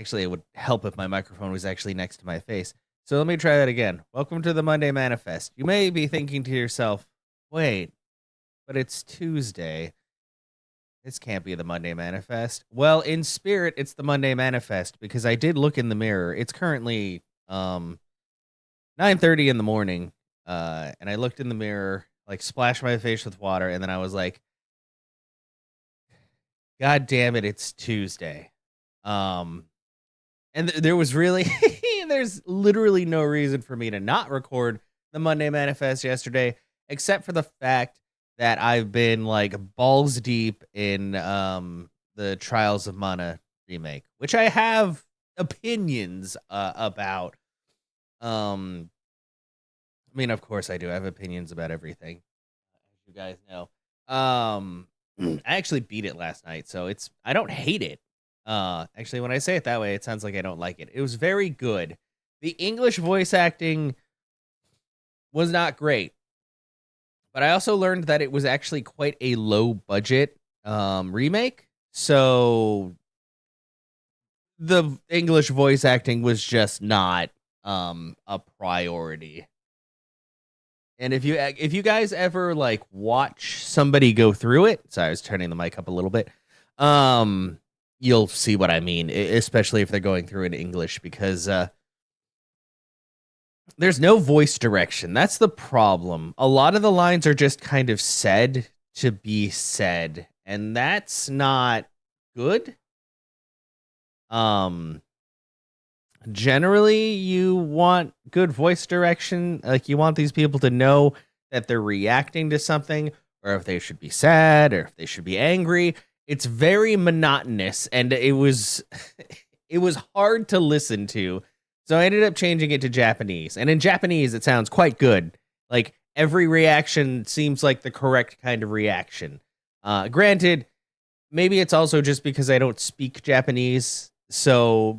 Actually, it would help if my microphone was actually next to my face. So let me try that again. Welcome to the Monday Manifest. You may be thinking to yourself, wait, but it's Tuesday. This can't be the Monday Manifest. Well, in spirit, it's the Monday Manifest because I did look in the mirror. It's currently 9:30 in the morning. And I looked in the mirror, like splashed my face with water, and then I was like, God damn it, it's Tuesday. Um And there was really there's literally no reason for me to not record the Monday Manifest yesterday, except for the fact that I've been like balls deep in the Trials of Mana remake, which I have opinions about. Um I mean, of course I do. I have opinions about everything, as you guys know. I actually beat it last night, so I don't hate it. Actually, when I say it that way, it sounds like I don't like it. It was very good. The English voice acting was not great, but I also learned that it was actually quite a low budget remake. So the English voice acting was just not a priority. And if you guys ever like watch somebody go through it, sorry, I was turning the mic up a little bit. You'll see what I mean, especially if they're going through in English, because there's no voice direction. That's the problem. A lot of the lines are just kind of said to be said, and that's not good. Generally, you want good voice direction. Like, you want these people to know that they're reacting to something, or if they should be sad, or if they should be angry. It's very monotonous, and it was it was hard to listen to. So I ended up changing it to Japanese. And in Japanese, it sounds quite good. Like, every reaction seems like the correct kind of reaction. Granted, maybe it's also just because I don't speak Japanese. So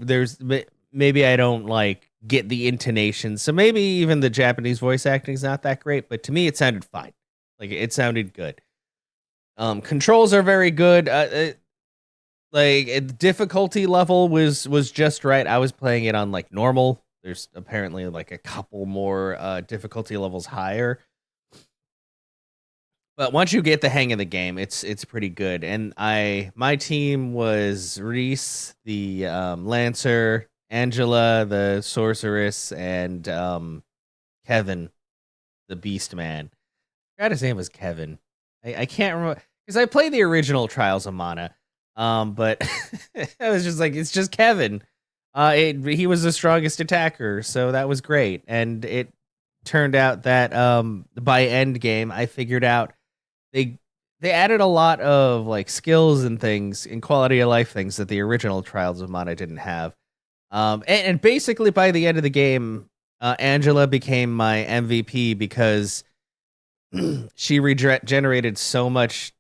maybe I don't like get the intonation. So maybe even the Japanese voice acting is not that great, but to me it sounded fine. Like, it sounded good. Controls are very good. Difficulty level was just right. I was playing it on like normal. There's apparently like a couple more difficulty levels higher. But once you get the hang of the game, it's pretty good. And my team was Reese, the Lancer, Angela, the Sorceress, and Kevin, the Beast Man. I forgot his name was Kevin. I can't remember because I played the original Trials of Mana. But I was just like, it's just Kevin. He was the strongest attacker, so that was great. And it turned out that by end game, I figured out they added a lot of like skills and things and quality of life things that the original Trials of Mana didn't have. And basically by the end of the game, Angela became my MVP because she regenerated so much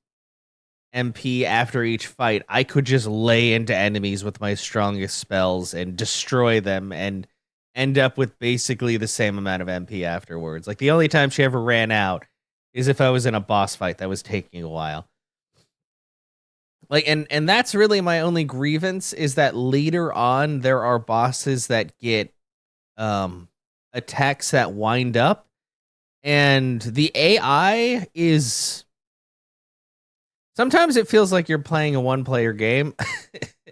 MP after each fight. I could just lay into enemies with my strongest spells and destroy them and end up with basically the same amount of MP afterwards. Like, the only time she ever ran out is if I was in a boss fight that was taking a while. Like, and that's really my only grievance, is that later on there are bosses that get attacks that wind up, and the AI is sometimes it feels like you're playing a one-player game.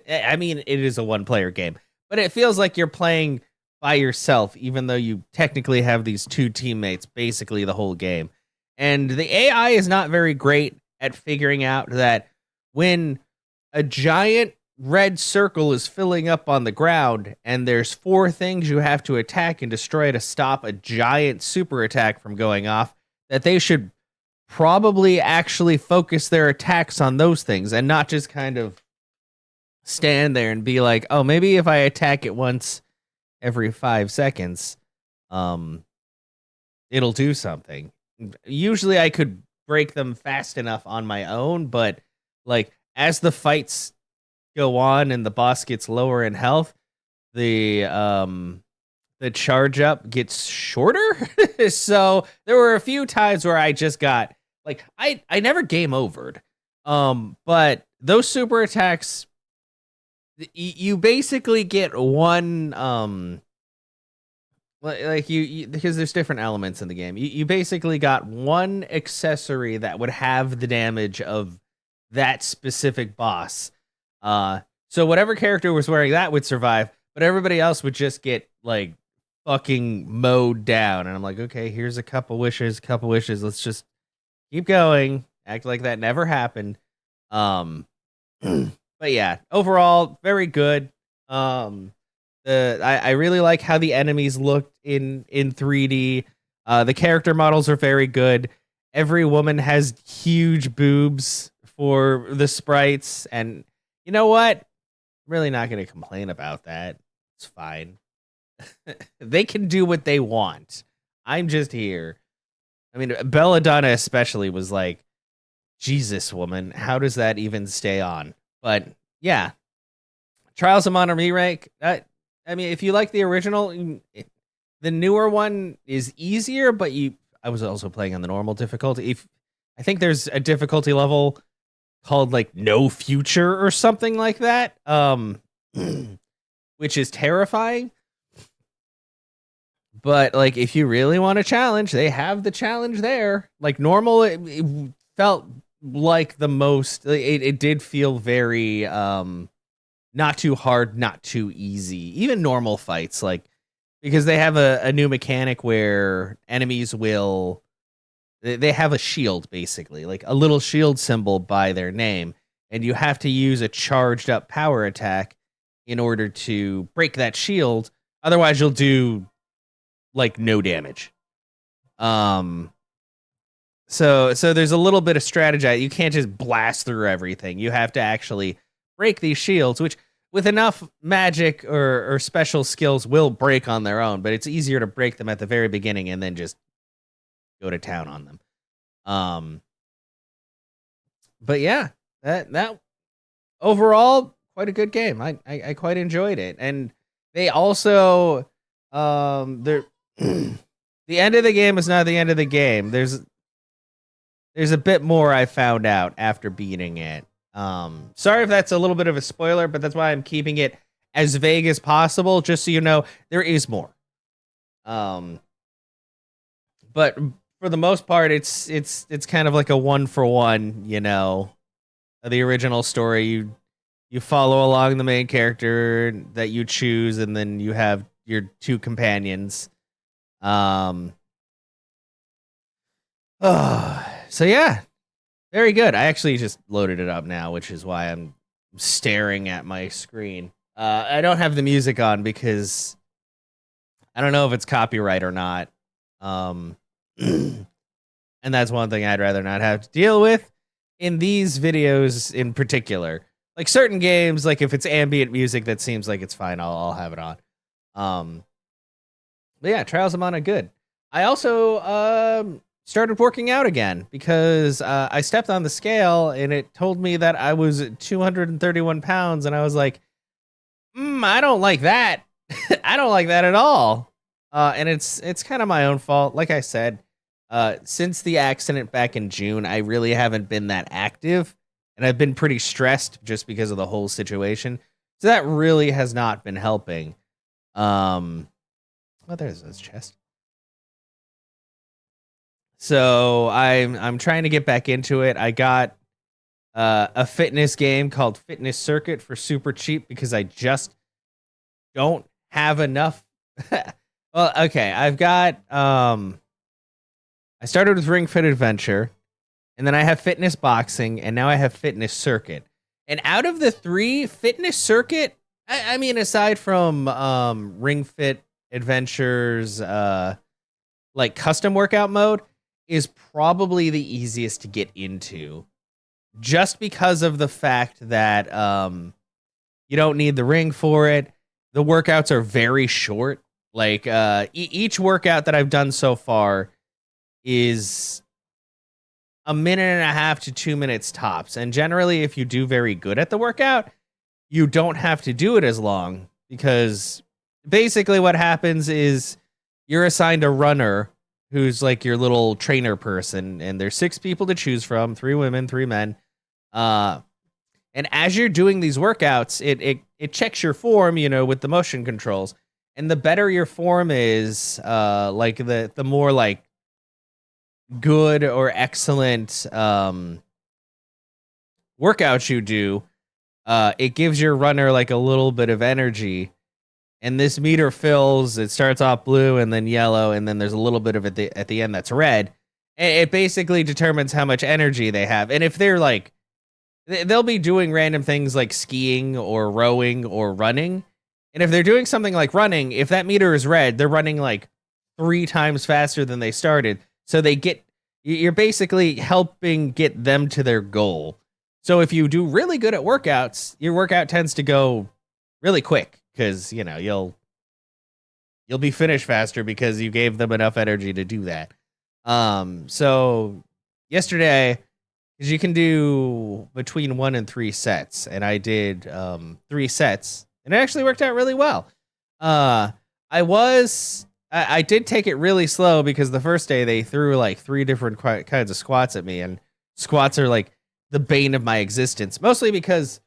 I mean, it is a one-player game, but it feels like you're playing by yourself, even though you technically have these two teammates basically the whole game. And the AI is not very great at figuring out that when a giant red circle is filling up on the ground and there's 4 things you have to attack and destroy to stop a giant super attack from going off, that they should probably actually focus their attacks on those things and not just kind of stand there and be like, oh, maybe if I attack it once every 5 seconds, it'll do something. Usually I could break them fast enough on my own, but like, as the fights go on and the boss gets lower in health, the charge up gets shorter. So there were a few times where I just got like, I never game overed. But those super attacks You basically get one like you because there's different elements in the game. You basically got one accessory that would have the damage of that specific boss. So whatever character was wearing that would survive, but everybody else would just get like fucking mowed down. And I'm like, okay, here's a couple wishes. Let's just keep going. Act like that never happened. But yeah, overall, very good. I really like how the enemies looked in 3D. The character models are very good. Every woman has huge boobs for the sprites, and you know what? I'm really not going to complain about that. It's fine. They can do what they want. I'm just here. I mean, Belladonna especially was like, Jesus, woman, how does that even stay on? But yeah, Trials of Mana remake. I mean, if you like the original, the newer one is easier. But I was also playing on the normal difficulty. I think there's a difficulty level called like No Future or something like that, which is terrifying. But like, if you really want a challenge, they have the challenge there. Like normal, it felt like the most. It did feel very not too hard, not too easy. Even normal fights, like because they have a new mechanic where enemies will they have a shield basically, like a little shield symbol by their name, and you have to use a charged up power attack in order to break that shield. Otherwise, you'll do like no damage. So there's a little bit of strategy. You can't just blast through everything. You have to actually break these shields, which with enough magic or special skills will break on their own, but it's easier to break them at the very beginning and then just go to town on them. But yeah, that overall quite a good game. I quite enjoyed it. And they also they're the end of the game is not the end of the game. There's a bit more I found out after beating it. Sorry if that's a little bit of a spoiler, but that's why I'm keeping it as vague as possible, just so you know there is more. But for the most part, it's kind of like a 1-for-1, you know, the original story. You follow along the main character that you choose, and then you have your two companions. So yeah, very good. I actually just loaded it up now, which is why I'm staring at my screen. I don't have the music on because I don't know if it's copyright or not. And that's one thing I'd rather not have to deal with in these videos in particular. Like certain games, like if it's ambient music that seems like it's fine, I'll have it on. But yeah, Trials of Mana, good. I also started working out again because I stepped on the scale and it told me that I was 231 pounds, and I was like, I don't like that. I don't like that at all. And it's kind of my own fault. Like I said, since the accident back in June, I really haven't been that active, and I've been pretty stressed just because of the whole situation. So that really has not been helping. Oh, there's his chest. So I'm trying to get back into it. I got a fitness game called Fitness Circuit for super cheap because I just don't have enough. Well, okay, I've got I started with Ring Fit Adventure, and then I have Fitness Boxing, and now I have Fitness Circuit. And out of the three, Fitness Circuit, I mean, aside from Ring Fit Adventures, like custom workout mode, is probably the easiest to get into, just because of the fact that you don't need the ring for it. The workouts are very short. Like each workout that I've done so far is a minute and a half to 2 minutes tops. And generally, if you do very good at the workout, you don't have to do it as long, because basically what happens is you're assigned a runner who's like your little trainer person, and there's 6 people to choose from, 3 women, 3 men. And as you're doing these workouts, it checks your form, with the motion controls. And the better your form is, like the more like good or excellent workouts you do, it gives your runner like a little bit of energy. And this meter fills, it starts off blue and then yellow, and then there's a little bit of it at the end that's red. And it basically determines how much energy they have. And if they're like, they'll be doing random things like skiing or rowing or running. And if they're doing something like running, if that meter is red, they're running like 3 times faster than they started. So you're basically helping get them to their goal. So if you do really good at workouts, your workout tends to go really quick because, you'll be finished faster because you gave them enough energy to do that. So yesterday, because you can do between 1 and 3 sets, and I did 3 sets, and it actually worked out really well. I did take it really slow because the first day they threw like 3 different kinds of squats at me, and squats are like the bane of my existence, mostly because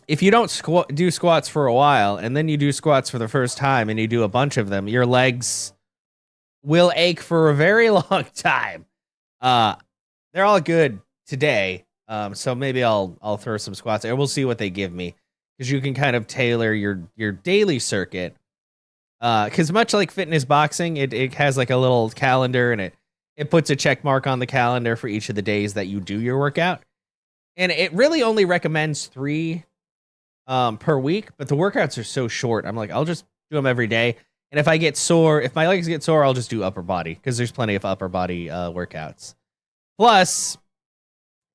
if you don't do squats for a while and then you do squats for the first time and you do a bunch of them, your legs will ache for a very long time. They're all good today, so maybe I'll throw some squats there. We'll see what they give me, because you can kind of tailor your daily circuit. Because much like fitness boxing, it has like a little calendar, and it puts a check mark on the calendar for each of the days that you do your workout. And it really only recommends 3 per week, but the workouts are so short. I'm like, I'll just do them every day. And if my legs get sore, I'll just do upper body, because there's plenty of upper body workouts. Plus,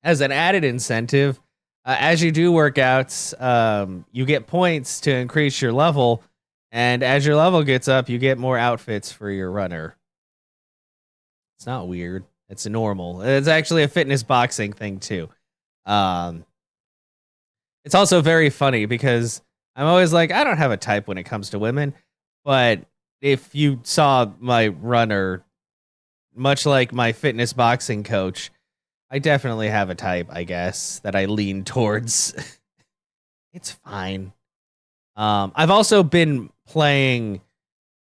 as an added incentive, as you do workouts, you get points to increase your level. And as your level gets up, you get more outfits for your runner. It's not weird. It's normal. It's actually a fitness boxing thing, too. It's also very funny because I'm always like, I don't have a type when it comes to women. But if you saw my runner, much like my fitness boxing coach, I definitely have a type, I guess, that I lean towards. It's fine. I've also been playing.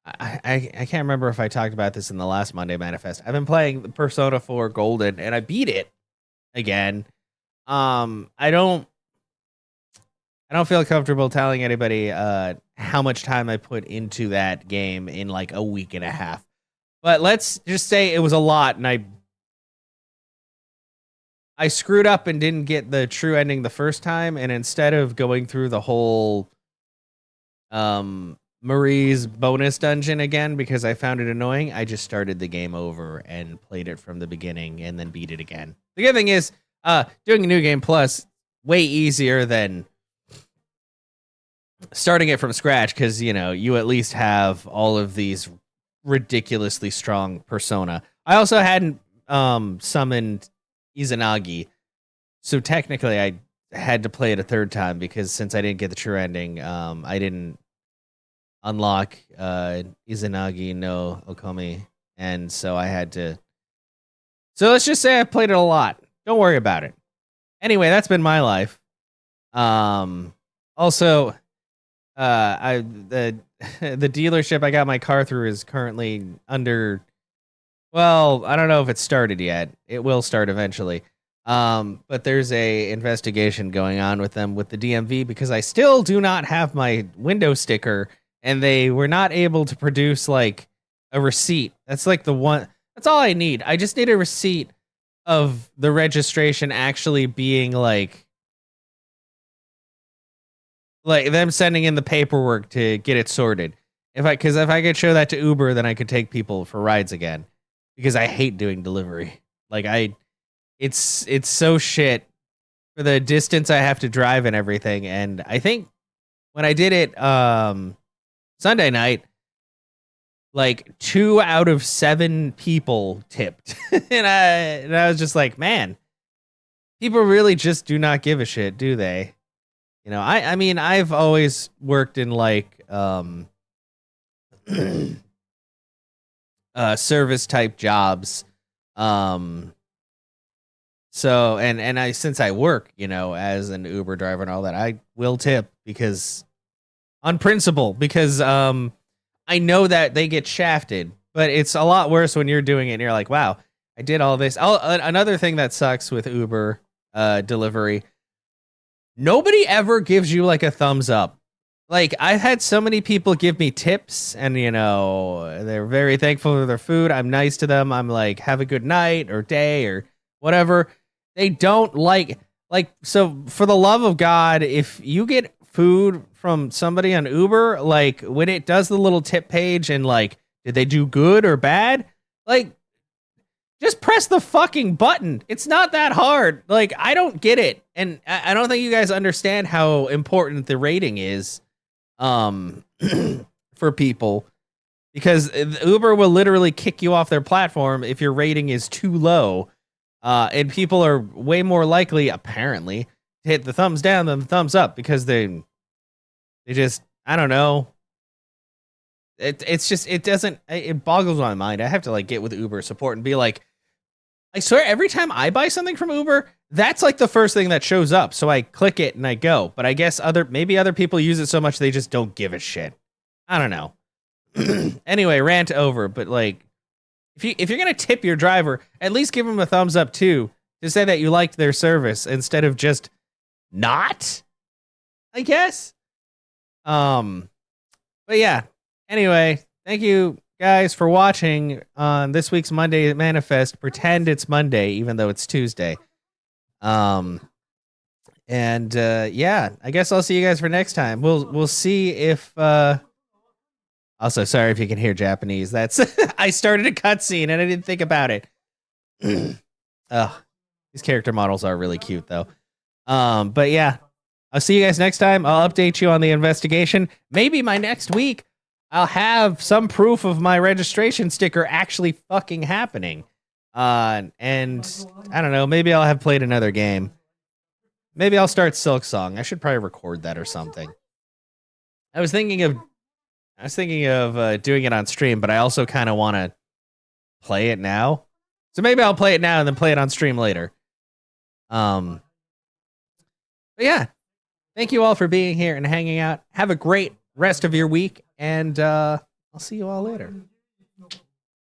I can't remember if I talked about this in the last Monday Manifest. I've been playing Persona 4 Golden, and I beat it again. I don't feel comfortable telling anybody how much time I put into that game in like a week and a half. But let's just say it was a lot, and I screwed up and didn't get the true ending the first time, and instead of going through the whole Marie's bonus dungeon again because I found it annoying, I just started the game over and played it from the beginning and then beat it again. The good thing is, doing a new game plus way easier than starting it from scratch, because you at least have all of these ridiculously strong persona. I also hadn't summoned Izanagi, so technically I had to play it a third time, because since I didn't get the true ending, I didn't unlock Izanagi no Okomi, and so I had to. So let's just say I played it a lot. Don't worry about it. Anyway, that's been my life. Also, the dealership I got my car through is currently under. Well, I don't know if it's started yet. It will start eventually. But there's a investigation going on with them with the DMV, because I still do not have my window sticker, and they were not able to produce like a receipt. That's like that's all I need. I just need a receipt of the registration actually being like them sending in the paperwork to get it sorted. Because if I could show that to Uber, then I could take people for rides again, because I hate doing delivery. It's so shit for the distance I have to drive and everything. And I think when I did it Sunday night, like 2 out of 7 people tipped. and I was just like, man, people really just do not give a shit, do they? I mean, I've always worked in like service type jobs. So and I since I work, as an Uber driver and all that, I will tip because on principle because I know that they get shafted, but it's a lot worse when you're doing it and you're like, wow, I did all this. Another thing that sucks with Uber delivery, nobody ever gives you like a thumbs up. Like I've had so many people give me tips and they're very thankful for their food. I'm nice to them. I'm like, have a good night or day or whatever. They don't so for the love of God, if you get food from somebody on Uber, like when it does the little tip page and like, did they do good or bad? Like, just press the fucking button. It's not that hard. Like, I don't get it. And I don't think you guys understand how important the rating is for people, because Uber will literally kick you off their platform if your rating is too low. And people are way more likely, apparently, to hit the thumbs down than the thumbs up because they just, I don't know. It boggles my mind. I have to like get with Uber support and be like, I swear every time I buy something from Uber, that's like the first thing that shows up. So I click it and I go. But I guess maybe other people use it so much they just don't give a shit. I don't know. Anyway, rant over. But like, if you're gonna tip your driver, at least give them a thumbs up too, to say that you liked their service instead of just not, I guess. But yeah. Anyway, thank you guys for watching on this week's Monday Manifest. Pretend it's Monday, even though it's Tuesday. Yeah, I guess I'll see you guys for next time. We'll see if also, sorry if you can hear Japanese. That's I started a cutscene and I didn't think about it. These character models are really cute though. But yeah, I'll see you guys next time. I'll update you on the investigation. Maybe my next week I'll have some proof of my registration sticker actually fucking happening. And I don't know, maybe I'll have played another game. Maybe I'll start Silksong. I should probably record that or something. I was thinking of doing it on stream, but I also kind of want to play it now. So maybe I'll play it now and then play it on stream later. But yeah, thank you all for being here and hanging out. Have a great rest of your week, and I'll see you all later.